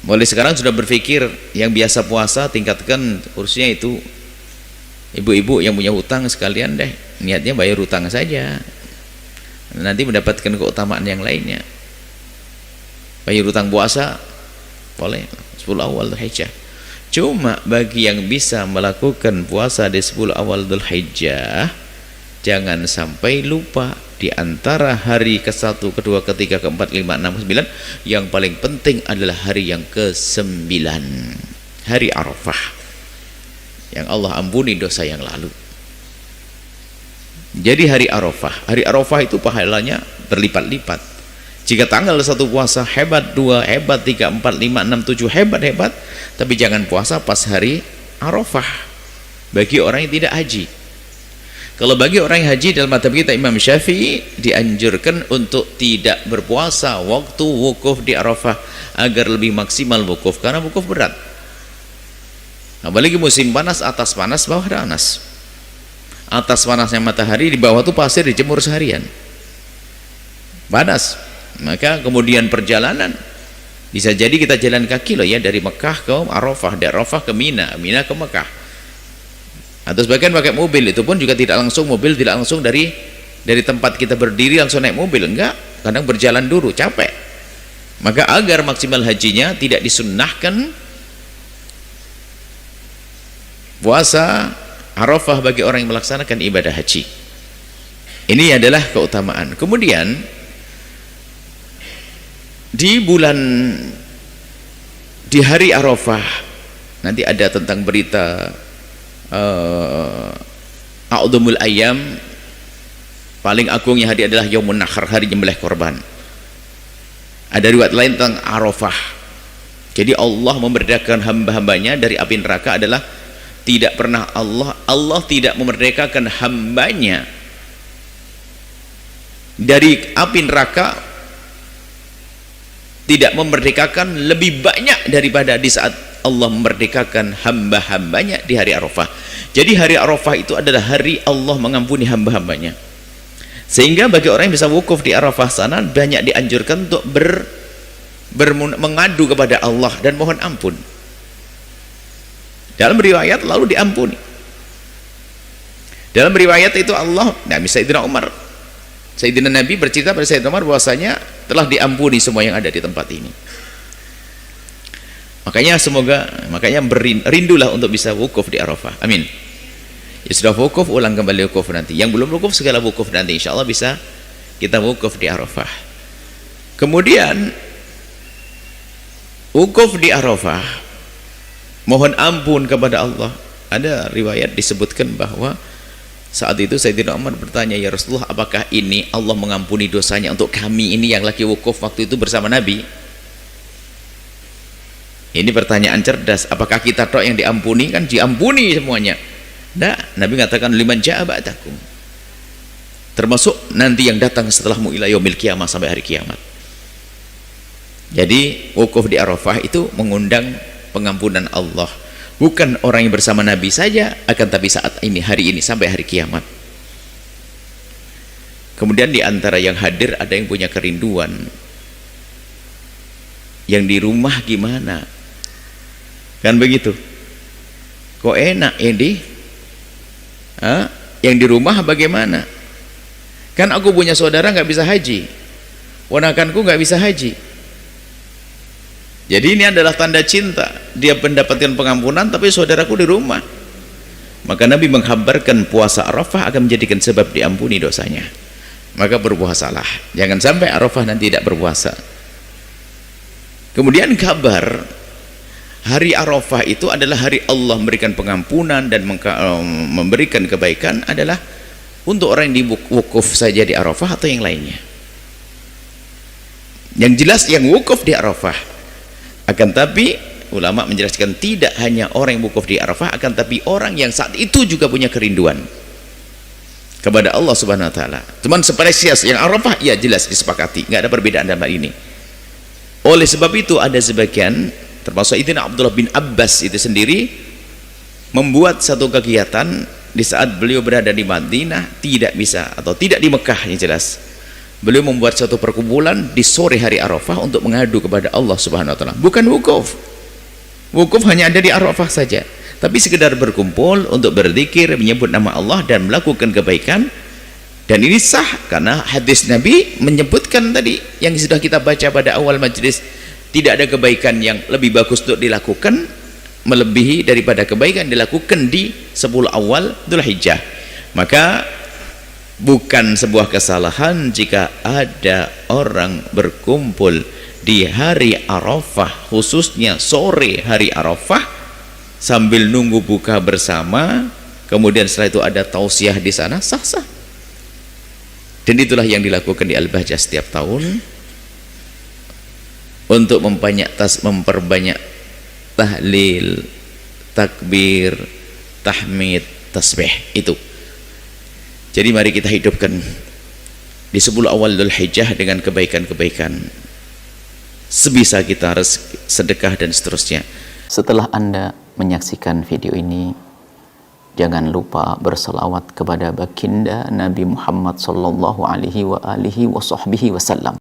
Mulai sekarang sudah berpikir yang biasa puasa tingkatkan kursusnya itu. Ibu-ibu yang punya hutang sekalian deh, niatnya bayar hutang saja, nanti mendapatkan keutamaan yang lainnya. Bayar hutang puasa boleh 10 awal Dzulhijjah. Cuma bagi yang bisa melakukan puasa di 10 awal Dzulhijjah, jangan sampai lupa di antara hari ke-1, ke-2, ke-3, ke-4, ke-5, 6, ke-9 yang paling penting adalah hari yang ke-9, hari Arafah, yang Allah ampuni dosa yang lalu. Jadi hari Arafah itu pahalanya berlipat-lipat. Jika tanggal 1 puasa hebat, 2 hebat, 3, 4, 5, 6, 7 hebat, tapi jangan puasa pas hari Arafah bagi orang yang tidak haji. Kalau bagi orang yang haji, dalam mazhab kita Imam Syafi'i dianjurkan untuk tidak berpuasa waktu wukuf di Arafah agar lebih maksimal wukuf, karena wukuf berat. Apalagi musim panas, atas panas, bawah panas. Atas panasnya matahari, di bawah itu pasir dijemur seharian. Panas. Maka kemudian perjalanan bisa jadi kita jalan kaki loh ya, dari Mekah ke Arafah, dari Arafah ke Mina, Mina ke Mekah. Atau sebagian pakai mobil, itu pun juga tidak langsung mobil, tidak langsung dari tempat kita berdiri langsung naik mobil, enggak, kadang berjalan dulu, capek. Maka agar maksimal hajinya tidak disunnahkan puasa Arafah bagi orang yang melaksanakan ibadah haji. Ini adalah keutamaan. Kemudian di hari Arafah nanti ada tentang berita a'dzamul ayyam, paling agungnya hari adalah Yaumun Nahar, hari nyembelih korban. Ada riwayat lain tentang Arafah. Jadi Allah memerdekakan hamba-hambanya dari api neraka adalah tidak pernah Allah tidak memerdekakan hambanya dari api neraka, tidak memerdekakan lebih banyak daripada di saat Allah memerdekakan hamba-hambanya di hari Arafah. Jadi hari Arafah itu adalah hari Allah mengampuni hamba-hambanya, sehingga bagi orang yang bisa wukuf di Arafah sana banyak dianjurkan untuk mengadu kepada Allah dan mohon ampun. Dalam riwayat lalu diampuni. Dalam riwayat itu Allah, Sayyidina Umar, Sayyidina Nabi bercerita pada Sayyidina Umar bahwasanya telah diampuni semua yang ada di tempat ini. Makanya rindulah untuk bisa wukuf di Arafah. Amin. Ya sudah wukuf, ulang kembali wukuf nanti. Yang belum wukuf, segala wukuf nanti. Insya Allah bisa kita wukuf di Arafah. Kemudian wukuf di Arafah, mohon ampun kepada Allah. Ada riwayat disebutkan bahwa saat itu Sayyidina Umar bertanya, ya Rasulullah, apakah ini Allah mengampuni dosanya untuk kami ini yang lagi wukuf waktu itu bersama Nabi? Ini pertanyaan cerdas. Apakah kita tok yang diampuni? Kan diampuni semuanya. Nah, Nabi mengatakan liman ja'a ba'dakum, termasuk nanti yang datang setelahmu ila yaumil qiyamah, sampai hari kiamat. Jadi wukuf di Arafah itu mengundang pengampunan Allah, bukan orang yang bersama Nabi saja, akan tapi saat ini, hari ini, sampai hari kiamat. Kemudian di antara yang hadir ada yang punya kerinduan, yang di rumah gimana, kan begitu? Kok enak ini? Yang di rumah bagaimana? Kan aku punya saudara nggak bisa haji, ponakanku nggak bisa haji. Jadi ini adalah tanda cinta, dia mendapatkan pengampunan tapi saudaraku di rumah. Maka Nabi mengkhabarkan puasa Arafah akan menjadikan sebab diampuni dosanya. Maka berpuasalah, jangan sampai Arafah nanti tidak berpuasa. Kemudian kabar hari Arafah itu adalah hari Allah memberikan pengampunan dan memberikan kebaikan, adalah untuk orang yang wukuf saja di Arafah atau yang lainnya. Yang jelas yang wukuf di Arafah. Akan tapi ulama menjelaskan tidak hanya orang yang wukuf di Arafah, akan tapi orang yang saat itu juga punya kerinduan kepada Allah Subhanahu wa taala. Cuman spesies yang Arafah ya jelas disepakati, nggak ada perbedaan dalam hal ini. Oleh sebab itu ada sebagian, termasuk Sayyidina Abdullah bin Abbas itu sendiri, membuat satu kegiatan di saat beliau berada di Madinah, tidak bisa atau tidak di Mekah yang jelas, Beliau membuat satu perkumpulan di sore hari Arafah untuk mengadu kepada Allah Subhanahu wa taala. Bukan wukuf. Wukuf hanya ada di Arafah saja, tapi sekedar berkumpul untuk berzikir, menyebut nama Allah dan melakukan kebaikan. Dan ini sah karena hadis Nabi menyebutkan tadi yang sudah kita baca pada awal majlis, tidak ada kebaikan yang lebih bagus untuk dilakukan melebihi daripada kebaikan dilakukan di 10 awal Dzulhijjah. Maka bukan sebuah kesalahan jika ada orang berkumpul di hari Arafah, khususnya sore hari Arafah, sambil nunggu buka bersama, kemudian setelah itu ada tausiah di sana, sah-sah. Dan itulah yang dilakukan di Al-Bahjah setiap tahun untuk memperbanyak tahlil, takbir, tahmid, tasbih itu. Jadi mari kita hidupkan di 10 awal Dzulhijjah dengan kebaikan-kebaikan. Sebisa kita harus sedekah dan seterusnya. Setelah Anda menyaksikan video ini, jangan lupa berselawat kepada baginda Nabi Muhammad sallallahu alaihi wa alihi wa sahbihi wasallam.